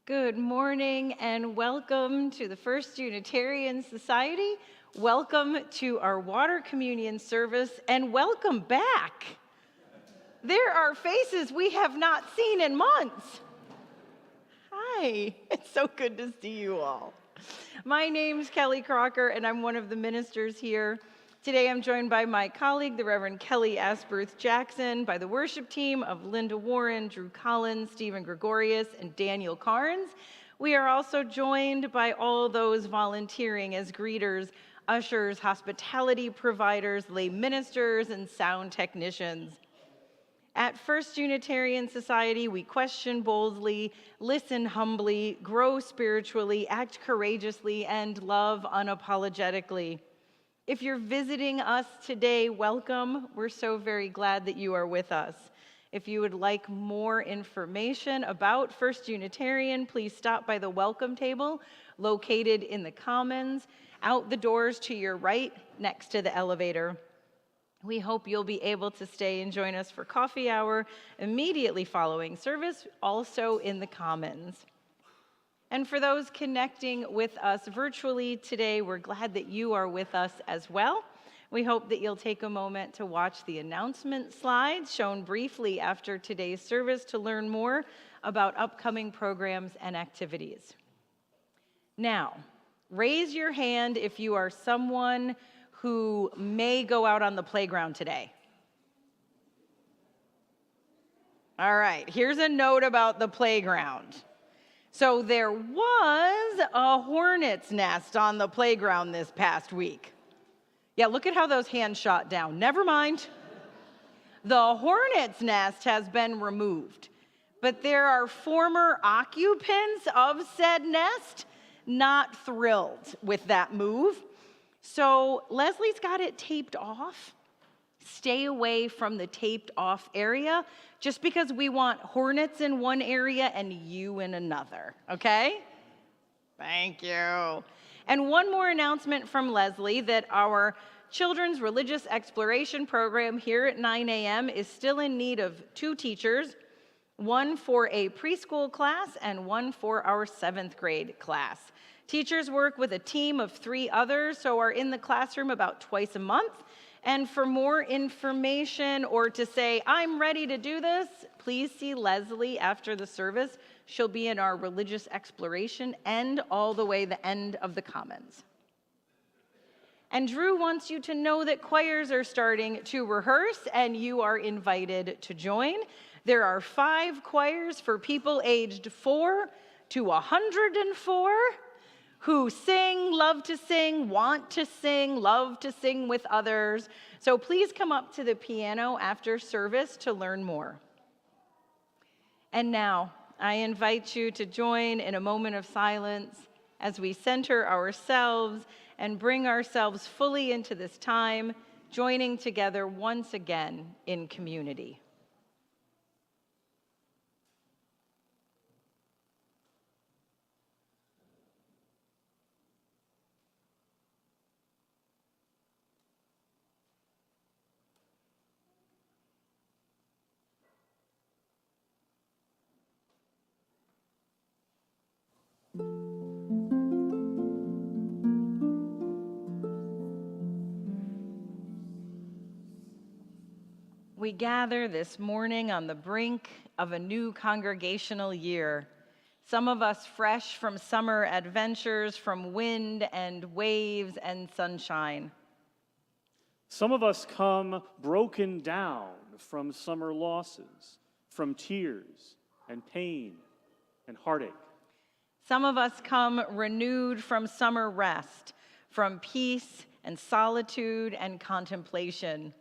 Good morning and welcome to the First Unitarian Society. Welcome to our water communion service and welcome back. There are faces we have not seen in months. Hi, it's so good to see you all. My name's Kelly Crocker and I'm one of the ministers here. Today I'm joined by my colleague, the Reverend Kelly Asprooth-Jackson, by the worship team of Linda Warren, Drew Collins, Stephen Gregorius, and Daniel Carnes. We are also joined by all those volunteering as greeters, ushers, hospitality providers, lay ministers, and sound technicians. At First Unitarian Society, we question boldly, listen humbly, grow spiritually, act courageously, and love unapologetically. If you're visiting us today, welcome. We're so very glad that you are with us. If you would like more information about First Unitarian, please stop by the welcome table located in the Commons, out the doors to your right next to the elevator. We hope you'll be able to stay and join us for coffee hour immediately following service, also in the Commons. And for those connecting with us virtually today, we're glad that you are with us as well. We hope that you'll take a moment to watch the announcement slides shown briefly after today's service to learn more about upcoming programs and activities. Now, raise your hand if you are someone who may go out on the playground today. All right, here's a note about the playground. So there was a hornet's nest on the playground this past week. Yeah, look at how those hands shot down. Never mind. The hornet's nest has been removed, but there are former occupants of said nest not thrilled with that move. So Leslie's got it taped off. Stay away from the taped off area just because we want hornets in one area and you in another, okay? Thank you. And one more announcement from Leslie that our children's religious exploration program here at 9 a.m. is still in need of 2 teachers, one for a preschool class and one for our 7th grade class. Teachers work with a team of 3 others, so are in the classroom about twice a month. And for more information or to say, I'm ready to do this, please see Leslie after the service. She'll be in our religious exploration and all the way the end of the Commons. And Drew wants you to know that choirs are starting to rehearse and you are invited to join. There are 5 choirs for people aged 4 to 104 who sing, love to sing, want to sing, love to sing with others. So please come up to the piano after service to learn more. And now, I invite you to join in a moment of silence as we center ourselves and bring ourselves fully into this time, joining together once again in community. We gather this morning on the brink of a new congregational year. Some of us fresh from summer adventures, from wind and waves and sunshine. Some of us come broken down from summer losses, from tears and pain and heartache. Some of us come renewed from summer rest, from peace and solitude and contemplation.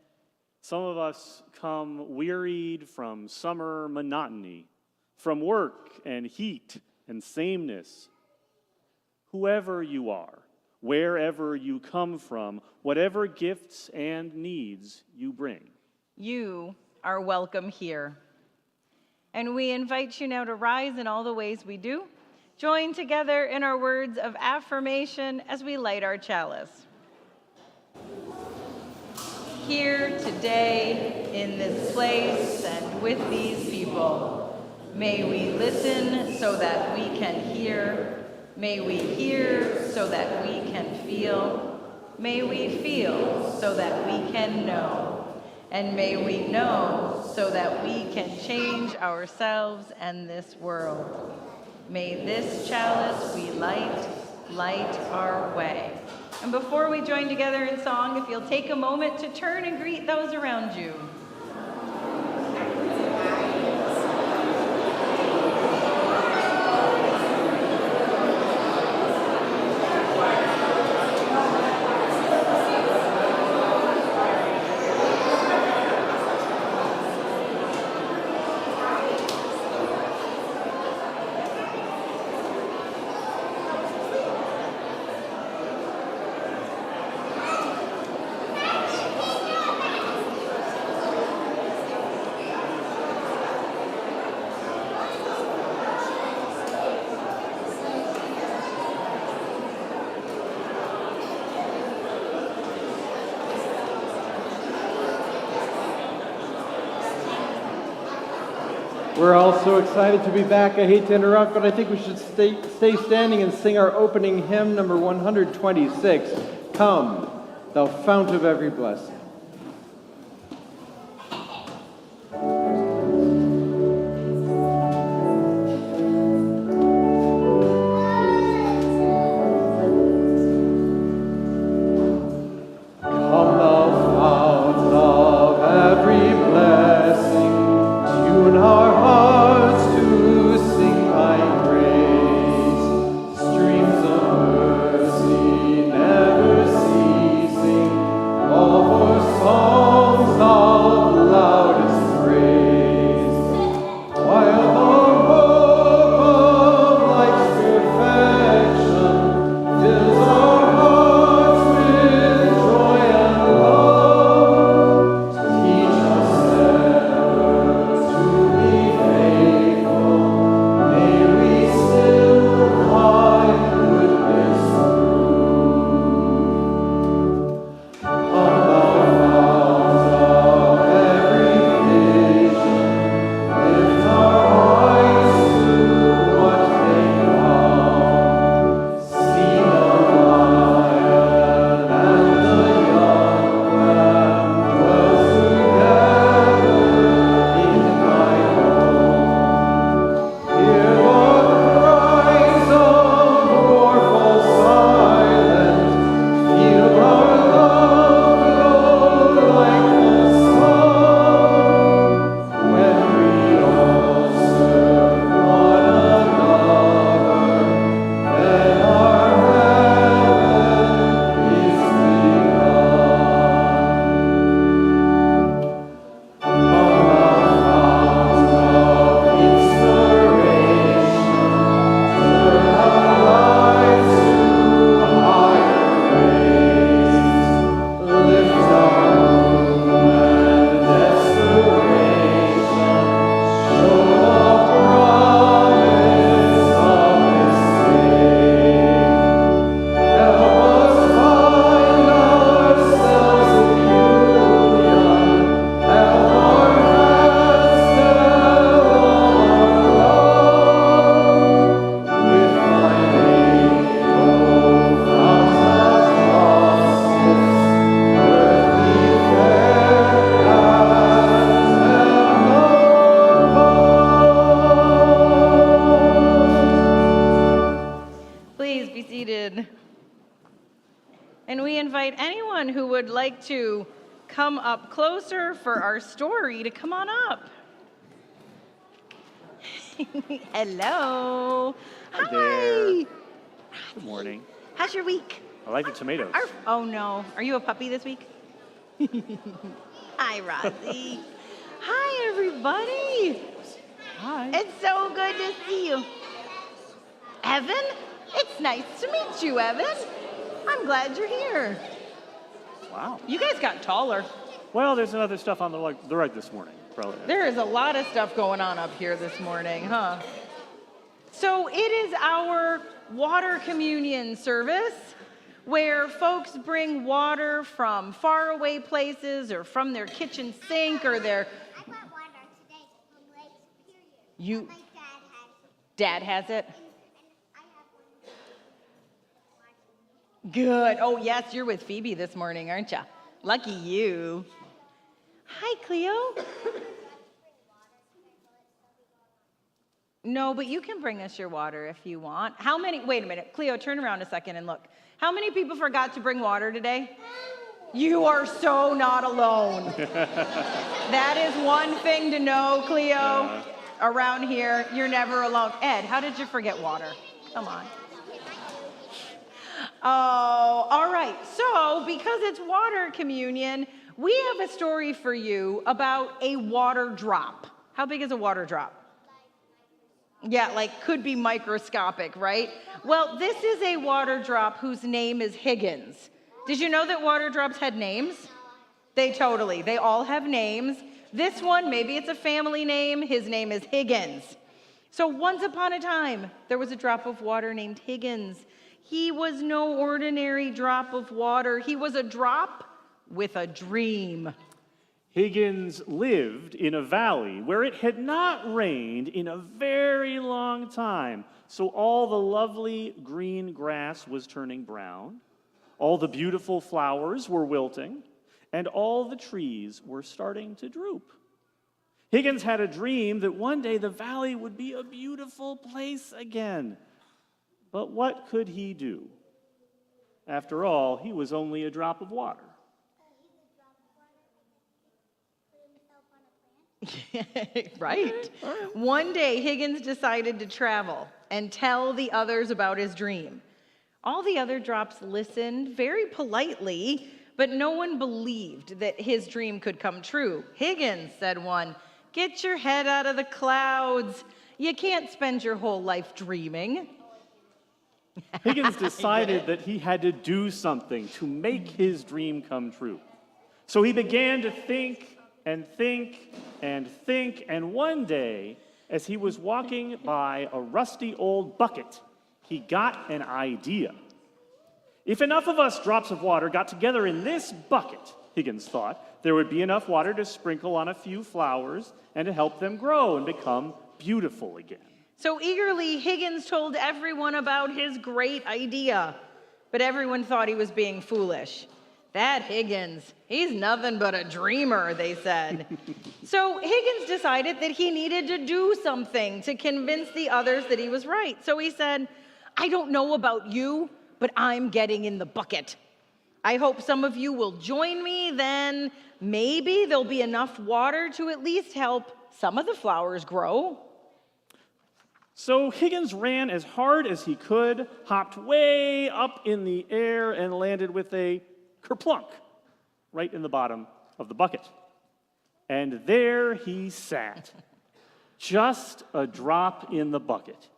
Some of us come wearied from summer monotony, from work and heat and sameness. Whoever you are, wherever you come from, whatever gifts and needs you bring, you are welcome here. And we invite you now to rise in all the ways we do. Join together in our words of affirmation as we light our chalice. Here today, in this place and with these people, May we listen so that we can hear. May we hear so that we can feel. May we feel so that we can know. And may we know so that we can change ourselves and this world. May this chalice we light our way. And before we join together in song, if you'll take a moment to turn and greet those around you. We're all so excited to be back. I hate to interrupt, but I think we should stay standing and sing our opening hymn, number 126, Come, Thou Fount of Every Blessing. To come up closer for our story to come on up. Hello. Hi there. Good morning. How's your week? I like the tomatoes. Oh no, are you a puppy this week? Hi, Rosie. Hi, everybody. Hi. It's so good to see you. Evan, it's nice to meet you, Evan. I'm glad you're here. Wow. You guys got taller. Well, there's other stuff on the right this morning. Probably. There is a lot of stuff going on up here this morning, huh? So it is our water communion service where folks bring water from faraway places or from their kitchen sink or their... I brought water today from Lake Superior. You, My dad has it. Dad has it? And I have one. Good. Oh, yes, you're with Phoebe this morning, aren't you? Lucky you. Hi, Cleo. No, but you can bring us your water if you want. How many, wait a minute, Cleo, turn around a second and look. How many people forgot to bring water today? You are so not alone. That is one thing to know, Cleo. Around here, you're never alone. Ed, how did you forget water? Come on. Oh, all right. So, because it's water communion, we have a story for you about a water drop. How big is a water drop? Yeah, like could be microscopic, right? Well, this is a water drop whose name is Higgins. Did you know that water drops had names? They all have names. This one, maybe it's a family name. His name is Higgins. So once upon a time, there was a drop of water named Higgins. He was no ordinary drop of water. He was a drop with a dream. Higgins lived in a valley where it had not rained in a very long time. So all the lovely green grass was turning brown, all the beautiful flowers were wilting, and all the trees were starting to droop. Higgins had a dream that one day the valley would be a beautiful place again. But what could he do? After all, he was only a drop of water. Right. One day, Higgins decided to travel and tell the others about his dream. All the other drops listened very politely, but no one believed that his dream could come true. Higgins, said one, "Get your head out of the clouds. You can't spend your whole life dreaming." Higgins decided that he had to do something to make his dream come true. So he began to think and think and think, and one day, as he was walking by a rusty old bucket, he got an idea. If enough of us drops of water got together in this bucket, Higgins thought, there would be enough water to sprinkle on a few flowers and to help them grow and become beautiful again. So eagerly, Higgins told everyone about his great idea, but everyone thought he was being foolish. That Higgins, he's nothing but a dreamer, they said. So Higgins decided that he needed to do something to convince the others that he was right. So he said, "I don't know about you, but I'm getting in the bucket. I hope some of you will join me, then maybe there'll be enough water to at least help some of the flowers grow." So Higgins ran as hard as he could, hopped way up in the air, and landed with a kerplunk right in the bottom of the bucket. And there he sat, just a drop in the bucket.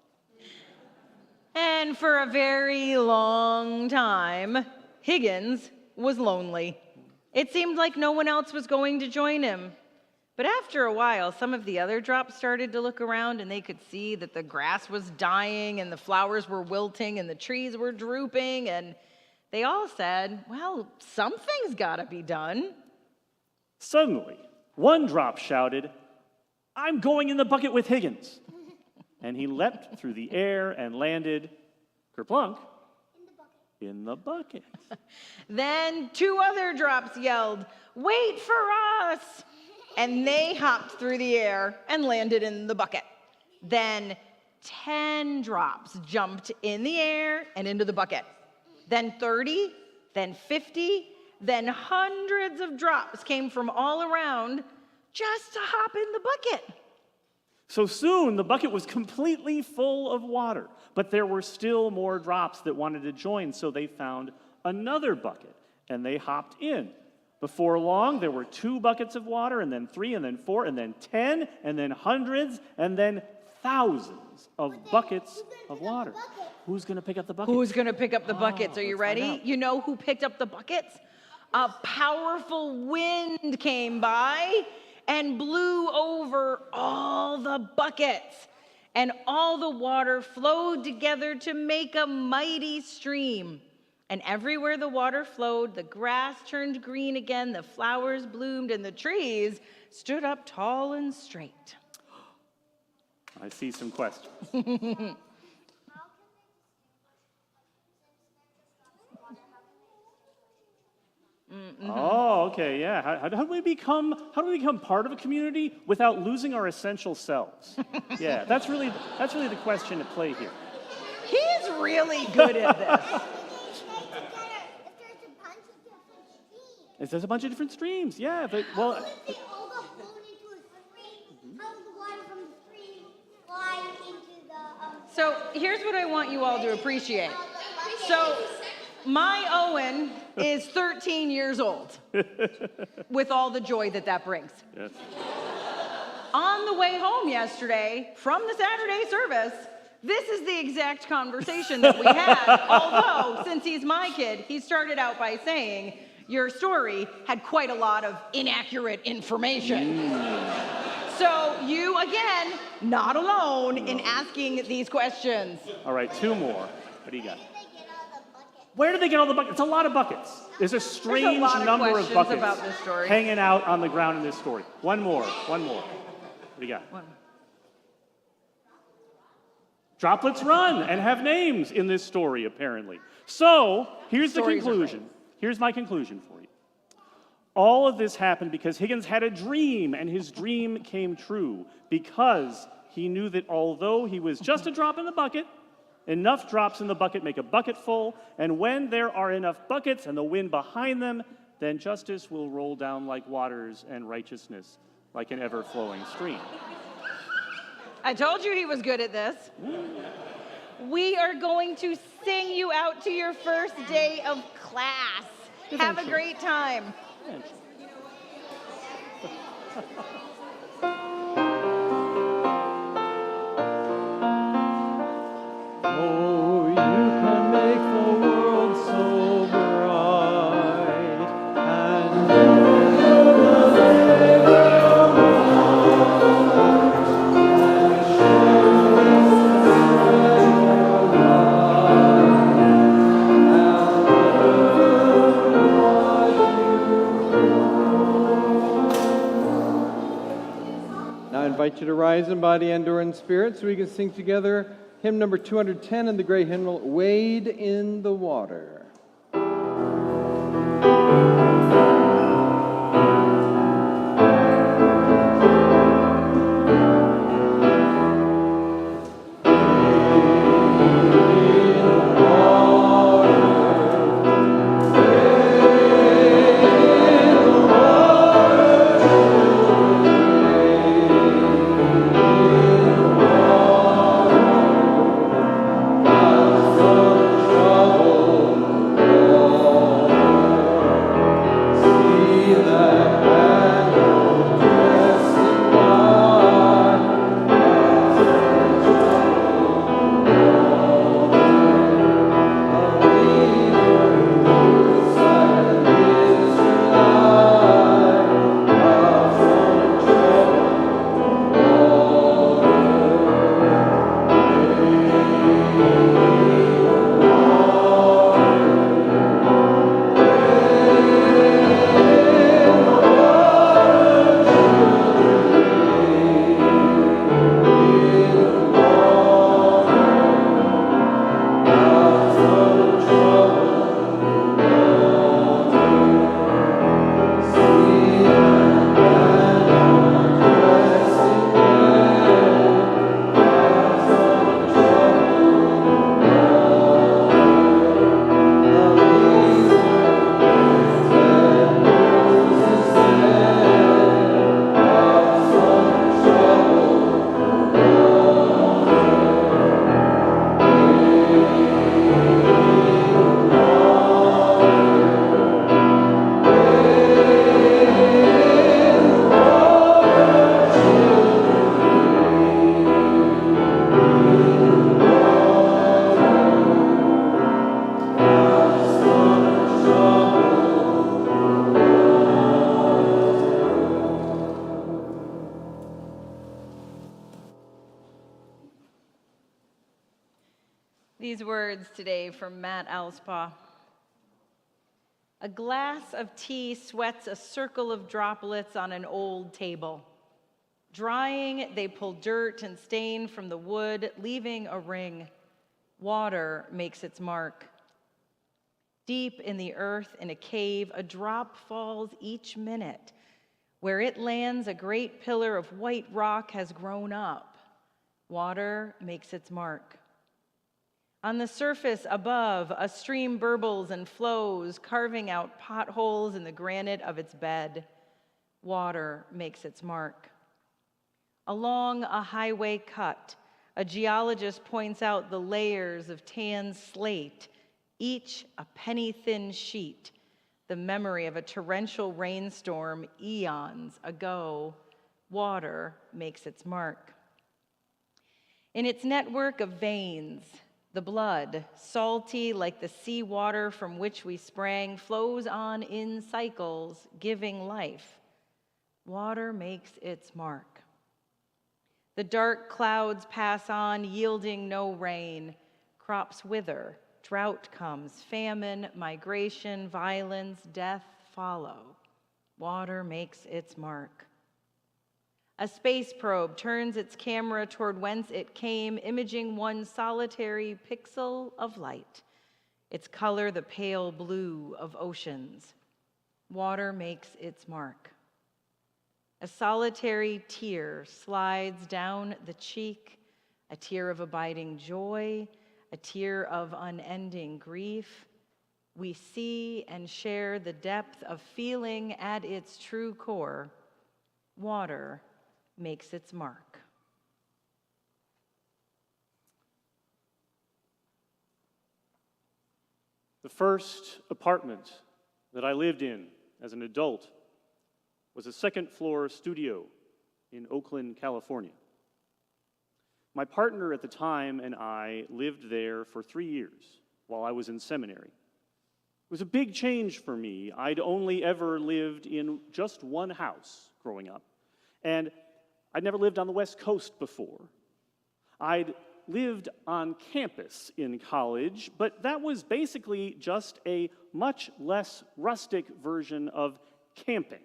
And for a very long time, Higgins was lonely. It seemed like no one else was going to join him. But after a while, some of the other drops started to look around, and they could see that the grass was dying and the flowers were wilting and the trees were drooping, and they all said, "Well, something's got to be done." Suddenly, one drop shouted, "I'm going in the bucket with Higgins." And he leapt through the air and landed, kerplunk, in the bucket. Then two other drops yelled, "Wait for us!" And they hopped through the air and landed in the bucket. Then 10 drops jumped in the air and into the bucket. Then 30, then 50, then hundreds of drops came from all around just to hop in the bucket. So soon the bucket was completely full of water, but there were still more drops that wanted to join, so they found another bucket and they hopped in. Before long, there were 2 buckets of water, and then 3, and then 4, and then 10, and then hundreds, and then thousands of buckets of water. Who's going to pick up the buckets? Who's going to pick up the buckets? Are you let's find ready? out. You know who picked up the buckets? A powerful wind came by and blew over all the buckets. And all the water flowed together to make a mighty stream. And everywhere the water flowed, the grass turned green again, the flowers bloomed, and the trees stood up tall and straight. I see some questions. Oh, okay, yeah. How do we become part of a community without losing our essential selves? Yeah, that's really the question at play here. He's really good at this. If there's a bunch of different streams, yeah. But well, How does the water from the stream fly into the So here's what I want you all to appreciate. So my Owen is 13 years old with all the joy that brings. yes. On the way home yesterday from the Saturday service, this is the exact conversation that we had, although since he's my kid, he started out by saying, your story had quite a lot of inaccurate information. So you, again, not alone in asking these questions. All right, two more. What do you got? Where did they get all the buckets? It's a lot of buckets. There's a strange lot of number of questions buckets about this story. hanging out on the ground in this story. One more. What do you got? Droplets run and have names in this story, apparently. So, here's the Stories are conclusion. Here's my conclusion for you. All of this happened because Higgins had a dream, and his dream came true because he knew that although he was just a drop in the bucket, enough drops in the bucket make a bucket full, and when there are enough buckets and the wind behind them, then justice will roll down like waters and righteousness like an ever-flowing stream. I told you he was good at this. We are going to sing you out to your first day of class. Have a great time. Oh, you can make the world so bright, and now I invite you to rise in body and/or in spirit so we can sing together hymn number 210 in the great hymnal, Wade in the Water. These words today from Matt Alspaugh. A glass of tea sweats a circle of droplets on an old table. Drying, they pull dirt and stain from the wood, leaving a ring. Water makes its mark. Deep in the earth, in a cave, a drop falls each minute. Where it lands, a great pillar of white rock has grown up. Water makes its mark. On the surface above, a stream burbles and flows, carving out potholes in the granite of its bed. Water makes its mark. Along a highway cut, a geologist points out the layers of tan slate, each a penny-thin sheet, the memory of a torrential rainstorm eons ago. Water makes its mark. In its network of veins, the blood, salty like the sea water from which we sprang, flows on in cycles, giving life. Water makes its mark. The dark clouds pass on, yielding no rain. Crops wither, drought comes, famine, migration, violence, death follow. Water makes its mark. A space probe turns its camera toward whence it came, imaging one solitary pixel of light, its color the pale blue of oceans. Water makes its mark. A solitary tear slides down the cheek, a tear of abiding joy, a tear of unending grief. We see and share the depth of feeling at its true core. Water makes its mark. The first apartment that I lived in as an adult was a second-floor studio in Oakland, California. My partner at the time and I lived there for 3 years while I was in seminary. It was a big change for me. I'd only ever lived in just one house growing up, and I'd never lived on the West Coast before. I'd lived on campus in college, but that was basically just a much less rustic version of camping.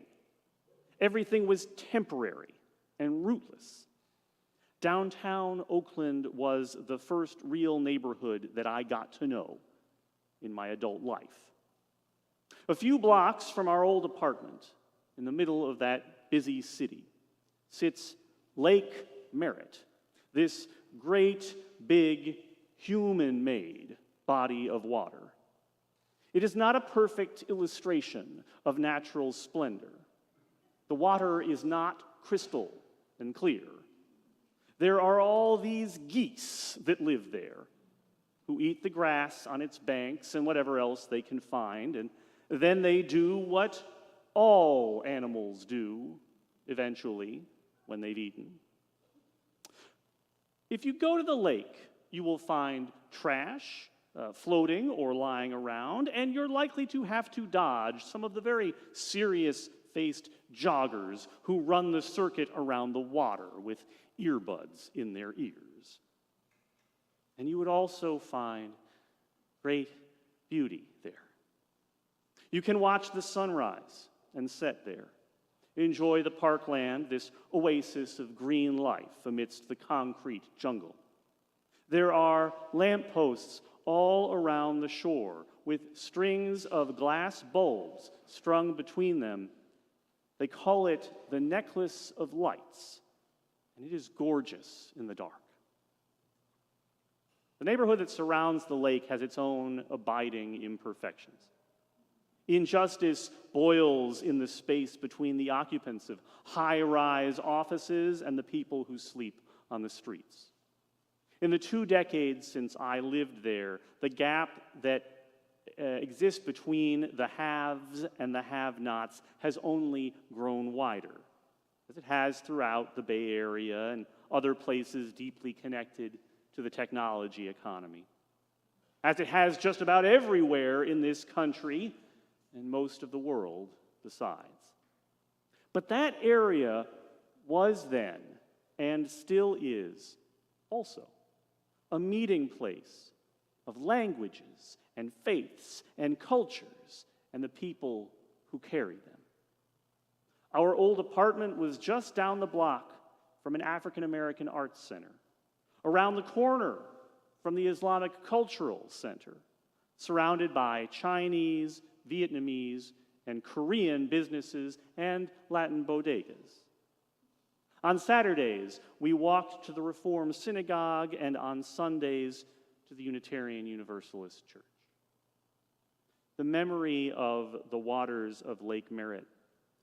Everything was temporary and rootless. Downtown Oakland was the first real neighborhood that I got to know in my adult life. A few blocks from our old apartment, in the middle of that busy city, sits Lake Merritt, this great, big, human-made body of water. It is not a perfect illustration of natural splendor. The water is not crystal and clear. There are all these geese that live there, who eat the grass on its banks and whatever else they can find, and then they do what all animals do, eventually, when they've eaten. If you go to the lake, you will find trash floating or lying around, and you're likely to have to dodge some of the very serious-faced joggers who run the circuit around the water with earbuds in their ears. And you would also find great beauty there. You can watch the sunrise and set there. Enjoy the parkland, this oasis of green life amidst the concrete jungle. There are lampposts all around the shore with strings of glass bulbs strung between them. They call it the necklace of lights, and it is gorgeous in the dark. The neighborhood that surrounds the lake has its own abiding imperfections. Injustice boils in the space between the occupants of high-rise offices and the people who sleep on the streets. In the 2 decades since I lived there, the gap that exists between the haves and the have-nots has only grown wider, as it has throughout the Bay Area and other places deeply connected to the technology economy, as it has just about everywhere in this country and most of the world besides. But that area was then, and still is, also a meeting place of languages and faiths and cultures and the people who carry them. Our old apartment was just down the block from an African American arts center, around the corner from the Islamic Cultural Center, surrounded by Chinese, Vietnamese, and Korean businesses and Latin bodegas. On Saturdays, we walked to the Reformed Synagogue, and on Sundays to the Unitarian Universalist Church. The memory of the waters of Lake Merritt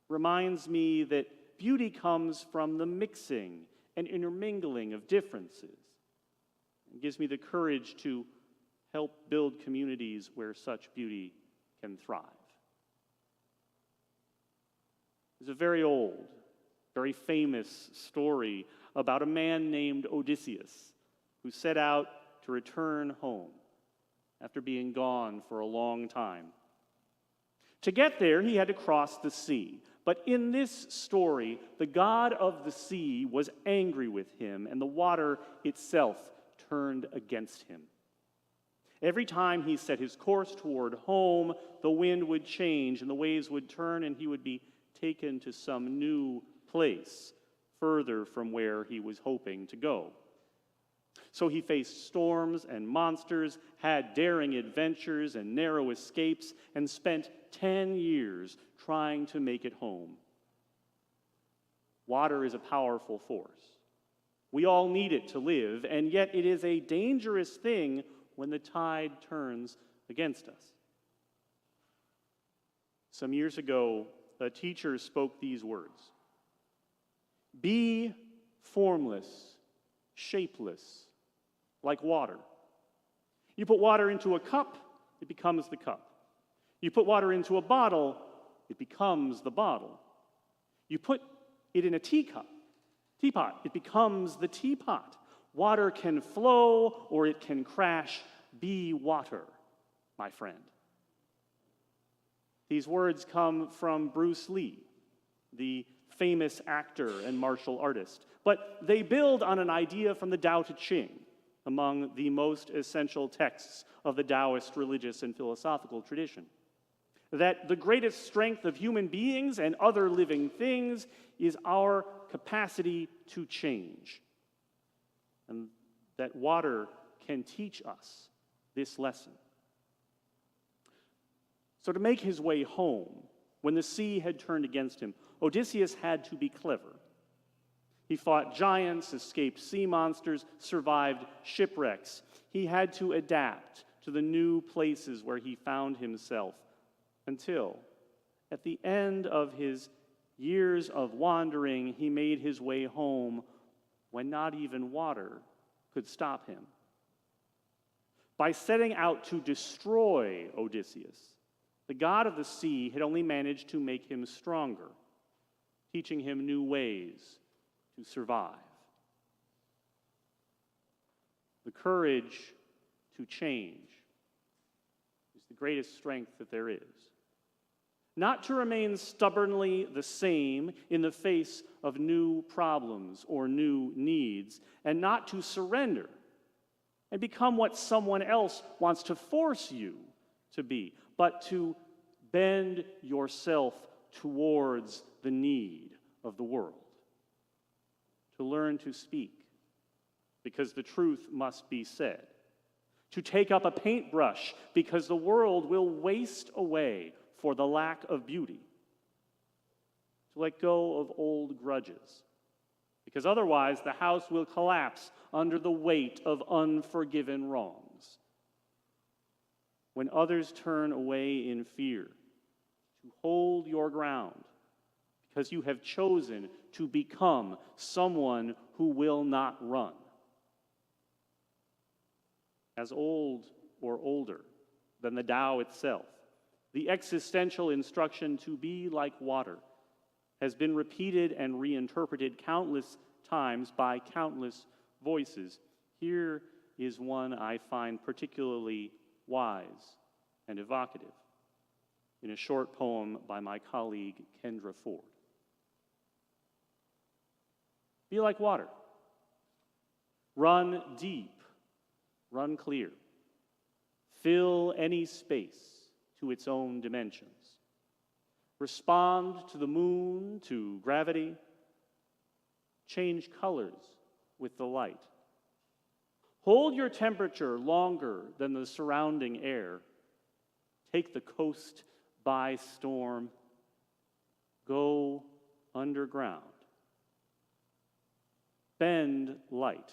reminds me that beauty comes from the mixing and intermingling of differences. It gives me the courage to help build communities where such beauty can thrive. There's a very old, very famous story about a man named Odysseus who set out to return home after being gone for a long time. To get there, he had to cross the sea. But in this story, the god of the sea was angry with him, and the water itself turned against him. Every time he set his course toward home, the wind would change, and the waves would turn, and he would be taken to some new place, further from where he was hoping to go. So he faced storms and monsters, had daring adventures and narrow escapes, and spent 10 years trying to make it home. Water is a powerful force. We all need it to live, and yet it is a dangerous thing when the tide turns against us. Some years ago, a teacher spoke these words: "Be formless, shapeless, like water. You put water into a cup, it becomes the cup. You put water into a bottle, it becomes the bottle. You put it in a teapot, it becomes the teapot. Water can flow or it can crash. Be water, my friend." These words come from Bruce Lee, the famous actor and martial artist, but they build on an idea from the Tao Te Ching, among the most essential texts of the Taoist religious and philosophical tradition, that the greatest strength of human beings and other living things is our capacity to change, and that water can teach us this lesson. So to make his way home, when the sea had turned against him, Odysseus had to be clever. He fought giants, escaped sea monsters, survived shipwrecks. He had to adapt to the new places where he found himself until, at the end of his years of wandering, he made his way home when not even water could stop him. By setting out to destroy Odysseus, the god of the sea had only managed to make him stronger, teaching him new ways to survive. The courage to change is the greatest strength that there is. Not to remain stubbornly the same in the face of new problems or new needs, and not to surrender and become what someone else wants to force you to be, but to bend yourself towards the need of the world. To learn to speak, because the truth must be said. To take up a paintbrush, because the world will waste away for the lack of beauty. To let go of old grudges, because otherwise the house will collapse under the weight of unforgiven wrongs. When others turn away in fear, to hold your ground, because you have chosen to become someone who will not run. As old or older than the Tao itself, the existential instruction to be like water has been repeated and reinterpreted countless times by countless voices. Here is one I find particularly wise and evocative in a short poem by my colleague Kendra Ford. Be like water. Run deep, run clear. Fill any space to its own dimensions. Respond to the moon, to gravity. change colors with the light. Hold your temperature longer than the surrounding air. Take the coast by storm. Go underground. Bend light.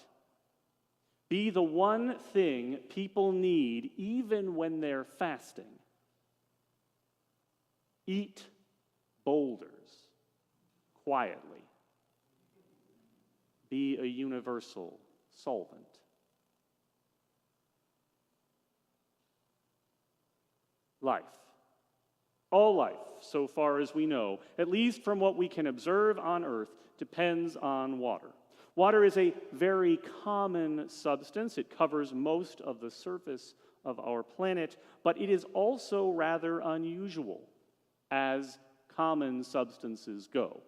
Be the one thing people need even when they're fasting. Eat boulders quietly. Be a universal solvent. Life. All life, so far as we know, at least from what we can observe on Earth, depends on water. Water is a very common substance. It covers most of the surface of our planet, but it is also rather unusual as common substances go.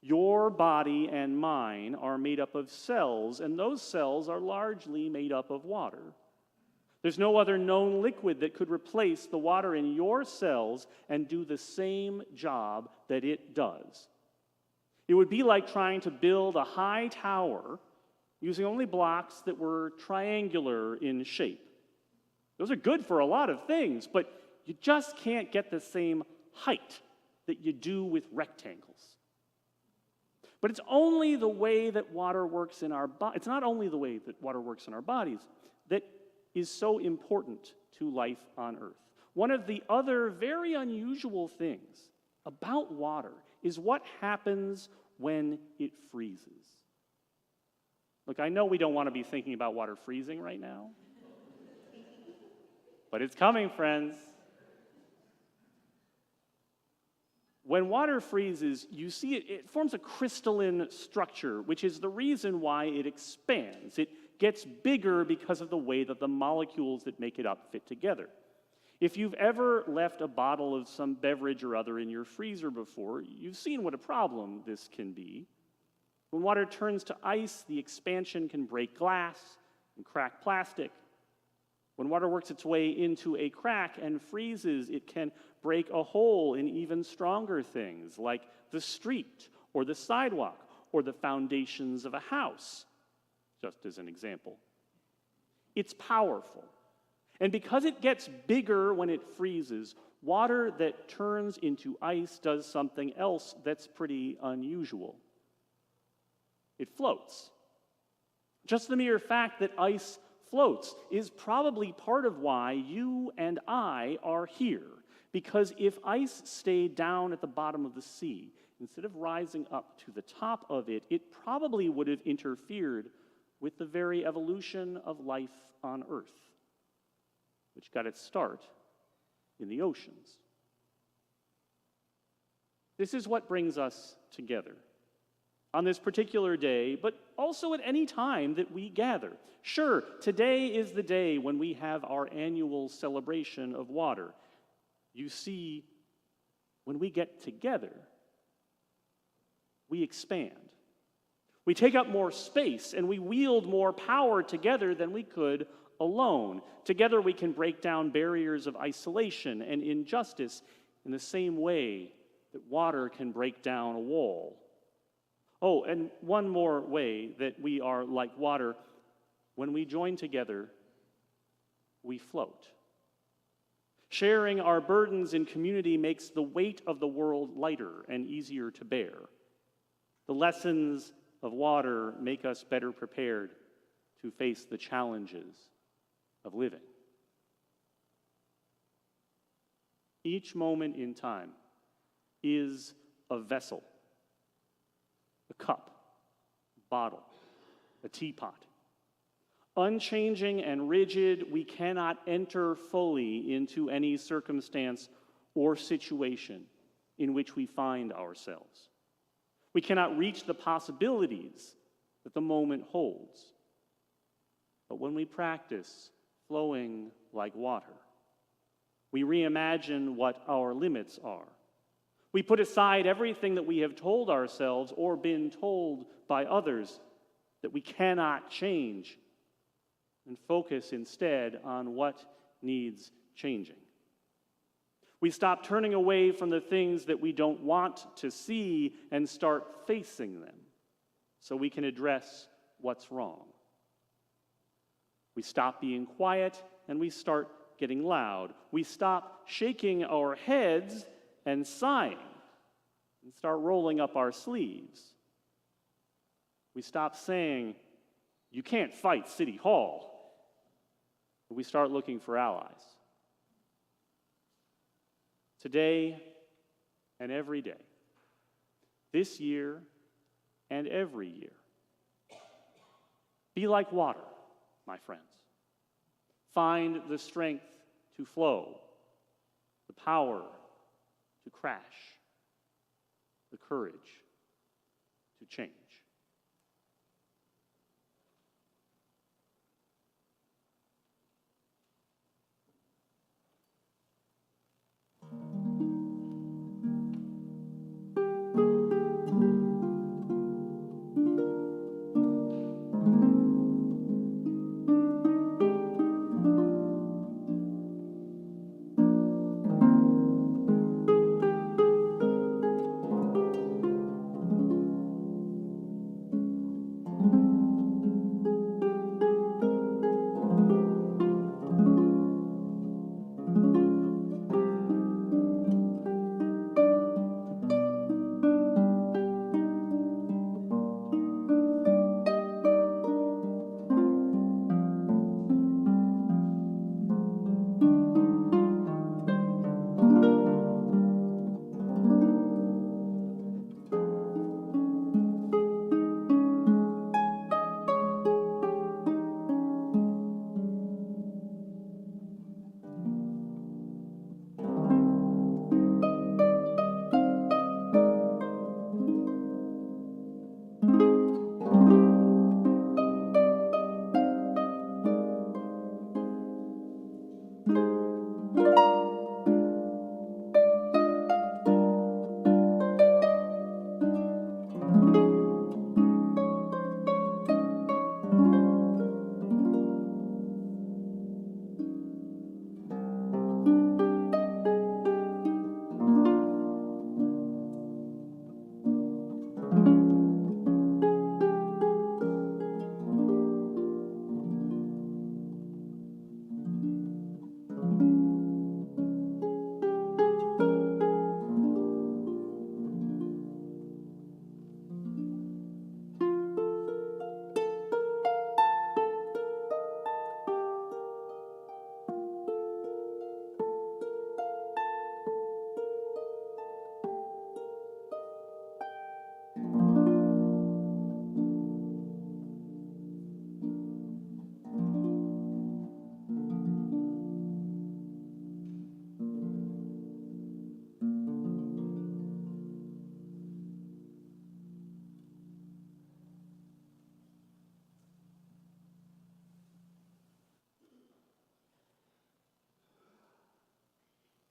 Your body and mine are made up of cells, and those cells are largely made up of water. There's no other known liquid that could replace the water in your cells and do the same job that it does. It would be like trying to build a high tower using only blocks that were triangular in shape. Those are good for a lot of things, but you just can't get the same height that you do with rectangles. But it's only the way that water works in our it's not only the way that water works in our bodies that is so important to life on Earth. One of the other very unusual things about water is what happens when it freezes. Look, I know we don't want to be thinking about water freezing right now, but it's coming, friends. When water freezes, you see it forms a crystalline structure, which is the reason why it expands. It gets bigger because of the way that the molecules that make it up fit together. If you've ever left a bottle of some beverage or other in your freezer before, you've seen what a problem this can be. When water turns to ice, the expansion can break glass and crack plastic. When water works its way into a crack and freezes, it can break a hole in even stronger things like the street or the sidewalk or the foundations of a house, just as an example. It's powerful. And because it gets bigger when it freezes, water that turns into ice does something else that's pretty unusual. It floats. Just the mere fact that ice floats is probably part of why you and I are here. Because if ice stayed down at the bottom of the sea, instead of rising up to the top of it, it probably would have interfered with the very evolution of life on Earth, which got its start in the oceans. This is what brings us together on this particular day, but also at any time that we gather. Sure, today is the day when we have our annual celebration of water. You see, when we get together, we expand. We take up more space and we wield more power together than we could alone. Together we can break down barriers of isolation and injustice in the same way that water can break down a wall. Oh, and one more way that we are like water: when we join together, we float. Sharing our burdens in community makes the weight of the world lighter and easier to bear. The lessons of water make us better prepared to face the challenges of living. Each moment in time is a vessel, a cup, a bottle, a teapot. Unchanging and rigid, we cannot enter fully into any circumstance or situation in which we find ourselves. We cannot reach the possibilities that the moment holds. But when we practice flowing like water, we reimagine what our limits are. We put aside everything that we have told ourselves or been told by others that we cannot change, and focus instead on what needs changing. We stop turning away from the things that we don't want to see and start facing them. so we can address what's wrong. We stop being quiet and we start getting loud. We stop shaking our heads and sighing and start rolling up our sleeves. We stop saying, "You can't fight City Hall," but we start looking for allies. Today and every day, this year and every year, be like water, my friends. Find the strength to flow, the power to crash, the courage to change.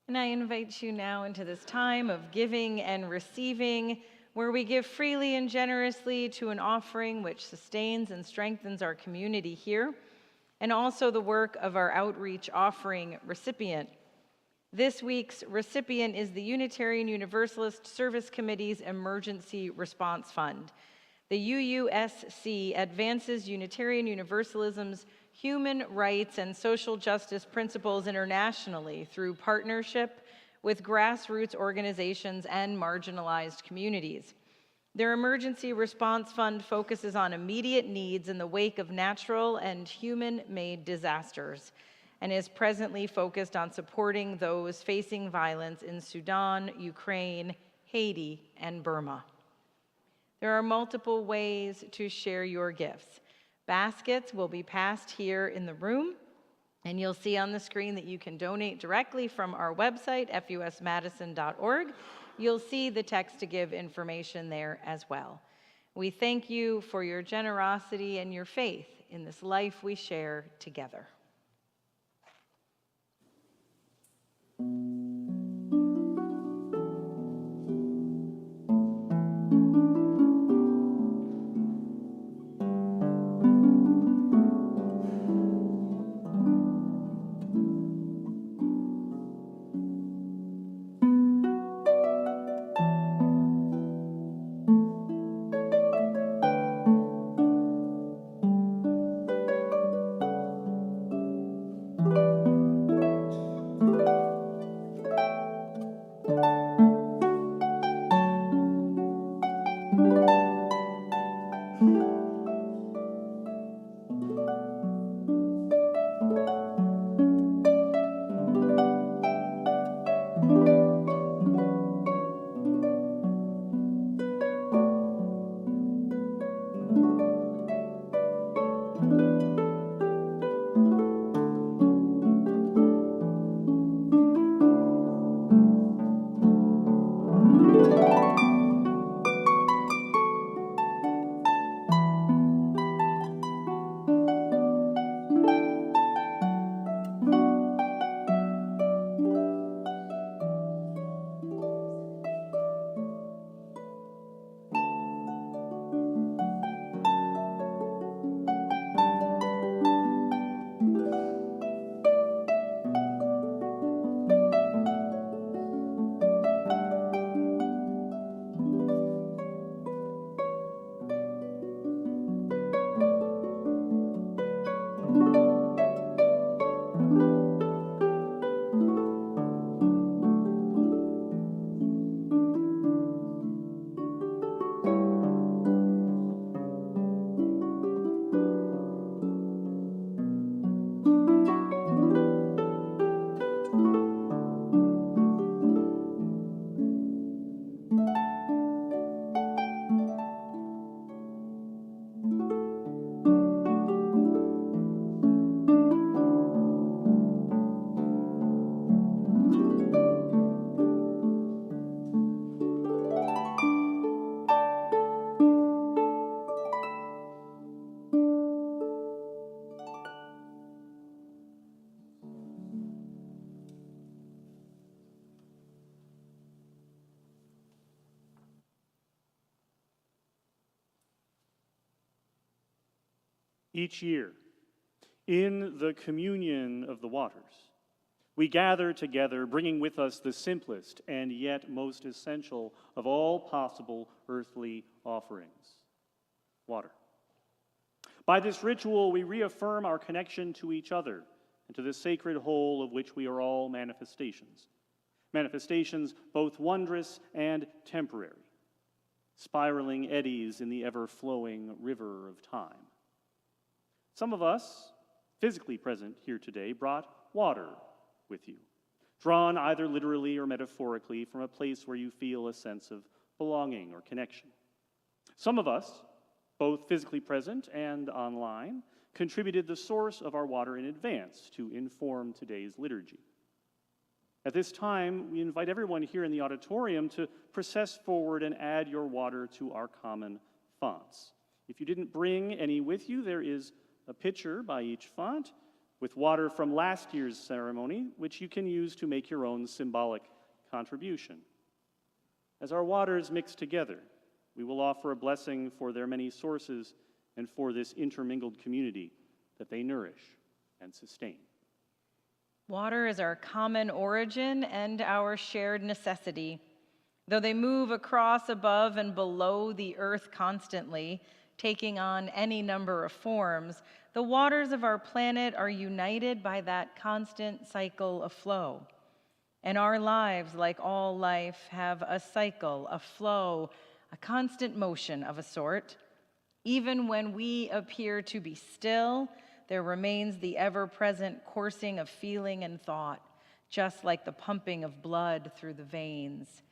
And I invite you now into this time of giving and receiving, where we give freely and generously to an offering which sustains and strengthens our community here, and also the work of our outreach offering recipient. This week's recipient is the Unitarian Universalist Service Committee's Emergency Response Fund. The UUSC advances Unitarian Universalism's human rights and social justice principles internationally through partnership with grassroots organizations and marginalized communities. Their Emergency Response Fund focuses on immediate needs in the wake of natural and human-made disasters and is presently focused on supporting those facing violence in Sudan, Ukraine, Haiti, and Burma. There are multiple ways to share your gifts. Baskets will be passed here in the room, and you'll see on the screen that you can donate directly from our website, fusmadison.org. You'll see the text to give information there as well. We thank you for your generosity and your faith in this life we share together. Each year, in the communion of the waters, we gather together, bringing with us the simplest and yet most essential of all possible earthly offerings: water. By this ritual, we reaffirm our connection to each other and to the sacred whole of which we are all manifestations. Manifestations both wondrous and temporary, spiraling eddies in the ever-flowing river of time. Some of us, physically present here today, brought water with you, drawn either literally or metaphorically from a place where you feel a sense of belonging or connection. Some of us, both physically present and online, contributed the source of our water in advance to inform today's liturgy. At this time, we invite everyone here in the auditorium to process forward and add your water to our common fonts. If you didn't bring any with you, there is a pitcher by each font with water from last year's ceremony, which you can use to make your own symbolic contribution. As our waters mix together, we will offer a blessing for their many sources and for this intermingled community that they nourish and sustain. Water is our common origin and our shared necessity. Though they move across, above, and below the earth constantly, taking on any number of forms, the waters of our planet are united by that constant cycle of flow. And our lives, like all life, have a cycle, a flow, a constant motion of a sort. Even when we appear to be still, there remains the ever-present coursing of feeling and thought, just like the pumping of blood through the veins.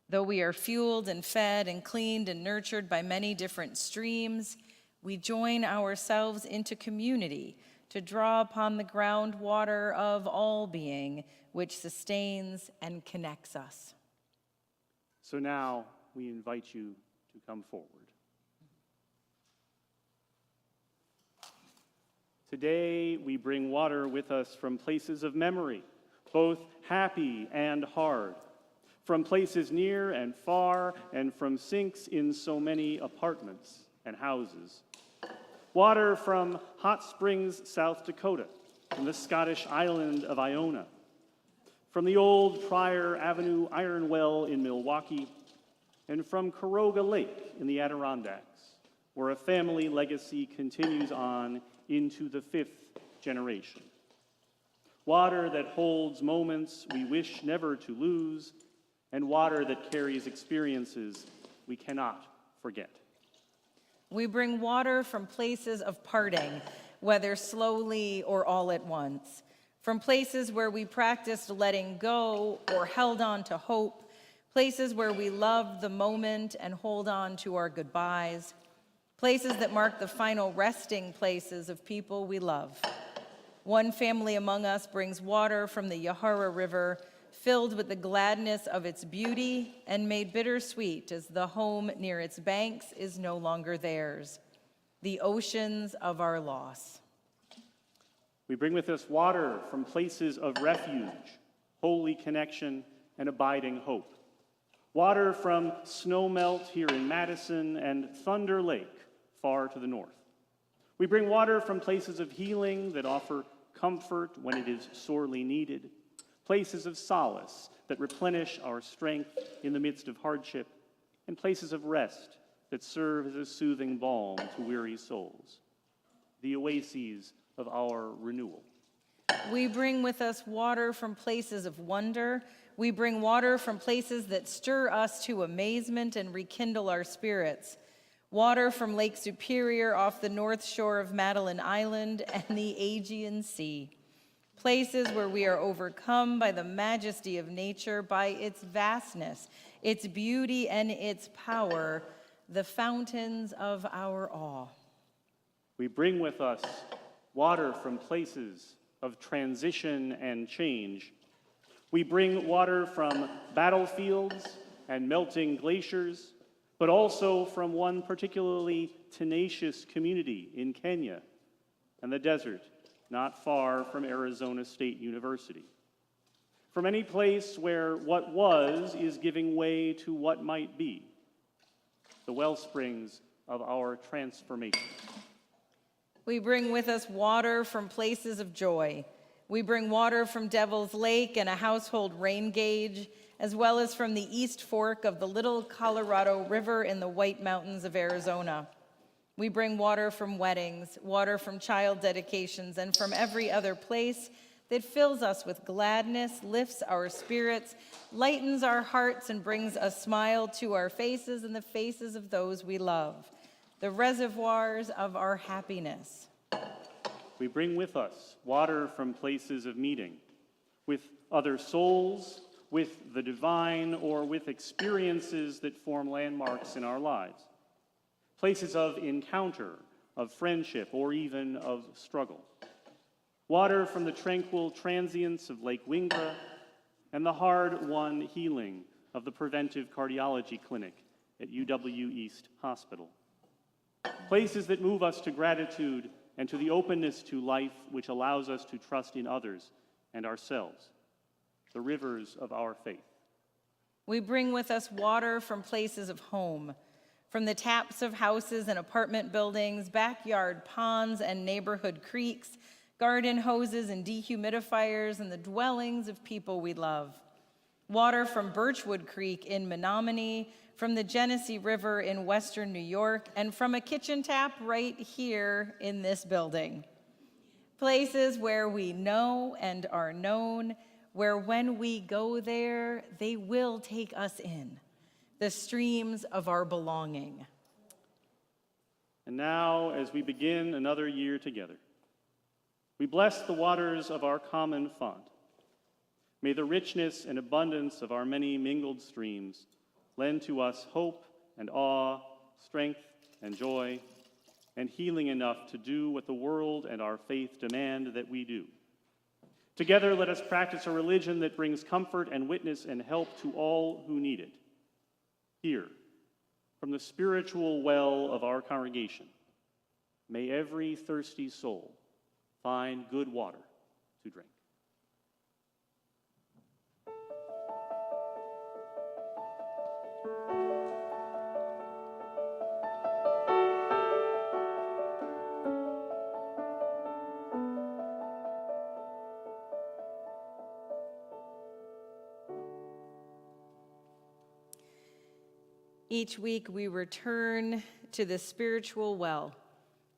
Though we are fueled and fed and cleaned and nurtured by many different streams, we join ourselves into community to draw upon the groundwater of all being, which sustains and connects us. So now we invite you to come forward. Today, we bring water with us from places of memory, both happy and hard, from places near and far, and from sinks in so many apartments and houses. Water from Hot Springs, South Dakota, from the Scottish island of Iona, from the old Pryor Avenue Iron Well in Milwaukee, and from Caroga Lake in the Adirondacks, where a family legacy continues on into the 5th generation. Water that holds moments we wish never to lose, and water that carries experiences we cannot forget. We bring water from places of parting, whether slowly or all at once, from places where we practiced letting go or held on to hope, places where we loved the moment and hold on to our goodbyes, places that mark the final resting places of people we love. One family among us brings water from the Yahara River, filled with the gladness of its beauty and made bittersweet as the home near its banks is no longer theirs, the oceans of our loss. We bring with us water from places of refuge, holy connection, and abiding hope. Water from snowmelt here in Madison and Thunder Lake far to the north. We bring water from places of healing that offer comfort when it is sorely needed, places of solace that replenish our strength in the midst of hardship, and places of rest that serve as a soothing balm to weary souls, the oases of our renewal. We bring with us water from places of wonder. We bring water from places that stir us to amazement and rekindle our spirits. Water from Lake Superior off the north shore of Madeline Island and the Aegean Sea. Places where we are overcome by the majesty of nature, by its vastness, its beauty, and its power, the fountains of our awe. We bring with us water from places of transition and change. We bring water from battlefields and melting glaciers, but also from one particularly tenacious community in Kenya and the desert not far from Arizona State University. From any place where what was is giving way to what might be, the well springs of our transformation. We bring with us water from places of joy. We bring water from Devil's Lake and a household rain gauge, as well as from the East Fork of the Little Colorado River in the White Mountains of Arizona. We bring water from weddings, water from child dedications, and from every other place that fills us with gladness, lifts our spirits, lightens our hearts, and brings a smile to our faces and the faces of those we love, the reservoirs of our happiness. We bring with us water from places of meeting, with other souls, with the divine, or with experiences that form landmarks in our lives. Places of encounter, of friendship, or even of struggle. Water from the tranquil transience of Lake Wingra and the hard-won healing of the preventive cardiology clinic at UW East Hospital. Places that move us to gratitude and to the openness to life which allows us to trust in others and ourselves, the rivers of our faith. We bring with us water from places of home, from the taps of houses and apartment buildings, backyard ponds and neighborhood creeks, garden hoses and dehumidifiers, and the dwellings of people we love. Water from Birchwood Creek in Menominee, from the Genesee River in western New York, and from a kitchen tap right here in this building. Places where we know and are known, where when we go there, they will take us in, the streams of our belonging. And now, as we begin another year together, we bless the waters of our common font. May the richness and abundance of our many mingled streams lend to us hope and awe, strength and joy, and healing enough to do what the world and our faith demand that we do. Together, let us practice a religion that brings comfort and witness and help to all who need it. Here, from the spiritual well of our congregation, may every thirsty soul find good water to drink. Each week we return to the spiritual well,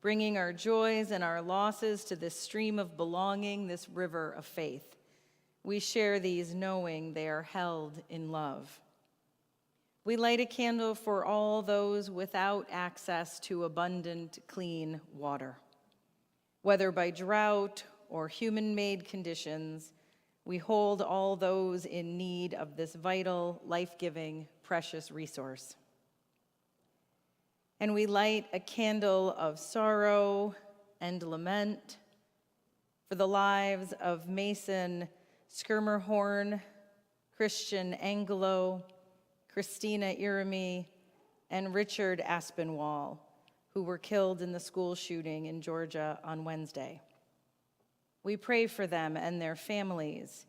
bringing our joys and our losses to this stream of belonging, this river of faith. We share these knowing they are held in love. We light a candle for all those without access to abundant, clean water. Whether by drought or human-made conditions, we hold all those in need of this vital, life-giving, precious resource. And we light a candle of sorrow and lament for the lives of Mason Skirmerhorn, Christian Angelo, Christina Irami, and Richard Aspinwall, who were killed in the school shooting in Georgia on Wednesday. We pray for them and their families.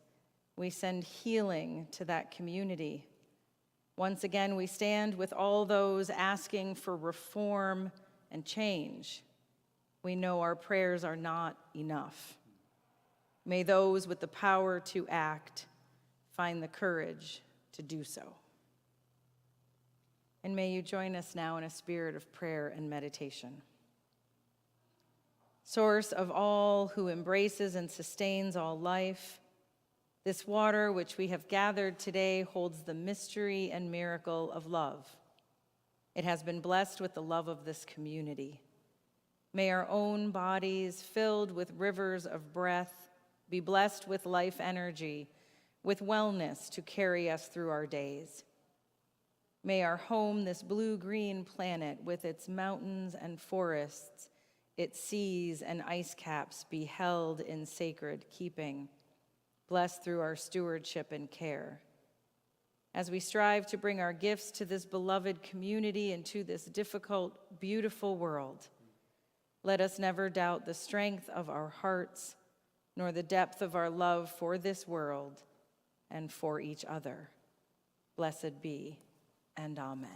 We send healing to that community. Once again, we stand with all those asking for reform and change. We know our prayers are not enough. May those with the power to act find the courage to do so. And may you join us now in a spirit of prayer and meditation. Source of all, who embraces and sustains all life, this water which we have gathered today holds the mystery and miracle of love. It has been blessed with the love of this community. May our own bodies, filled with rivers of breath, be blessed with life energy, with wellness to carry us through our days. May our home, this blue-green planet with its mountains and forests, its seas and ice caps, be held in sacred keeping, blessed through our stewardship and care. As we strive to bring our gifts to this beloved community and to this difficult, beautiful world, let us never doubt the strength of our hearts, nor the depth of our love for this world and for each other. Blessed be, and amen.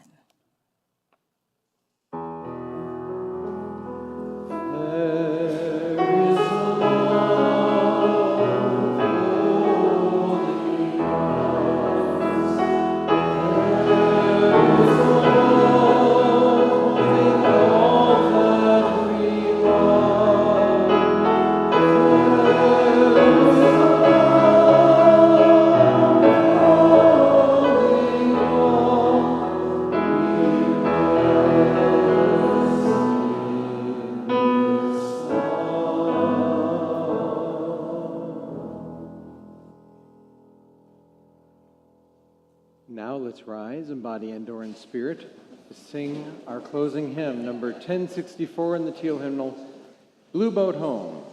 Now let's rise in body and/or in spirit to sing our closing hymn, number 1064 in the teal hymnal, Blue Boat Home.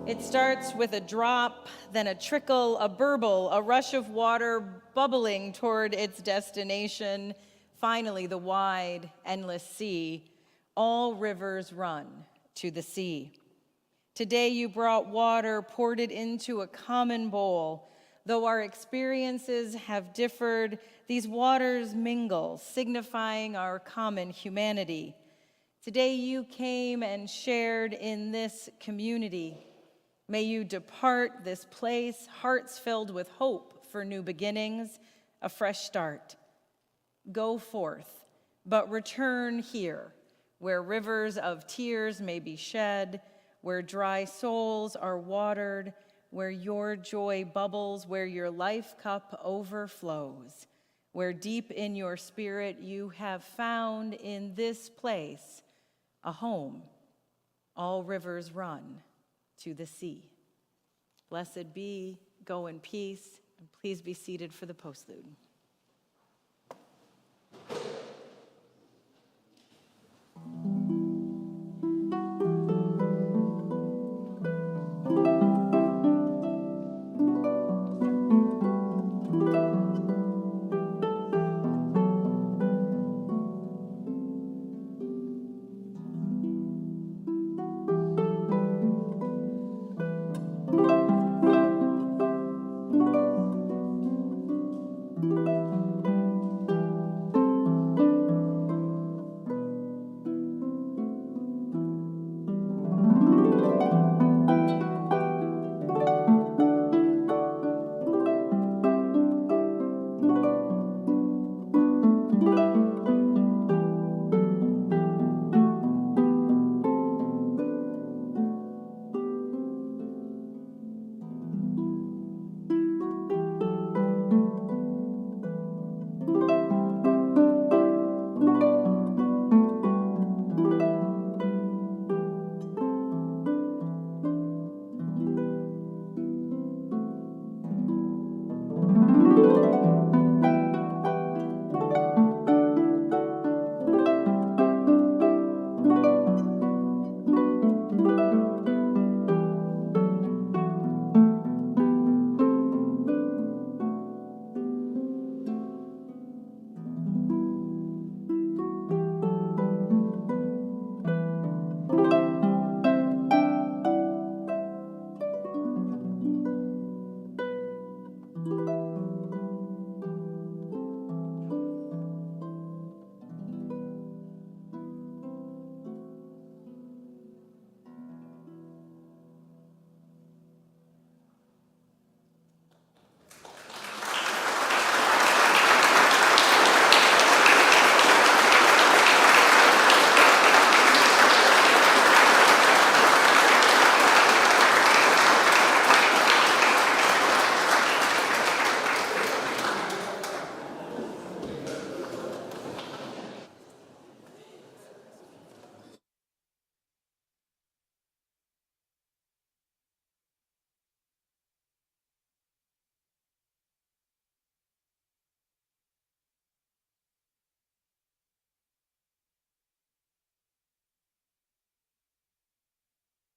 It starts with a drop, then a trickle, a burble, a rush of water bubbling toward its destination. Finally, the wide, endless sea. All rivers run to the sea. Today you brought water, poured it into a common bowl. Though our experiences have differed, these waters mingle, signifying our common humanity. Today you came and shared in this community. May you depart this place, hearts filled with hope for new beginnings, a fresh start. Go forth, but return here, where rivers of tears may be shed, where dry souls are watered, where your joy bubbles, where your life cup overflows, where deep in your spirit you have found in this place a home. All rivers run to the sea. Blessed be, go in peace, and please be seated for the postlude.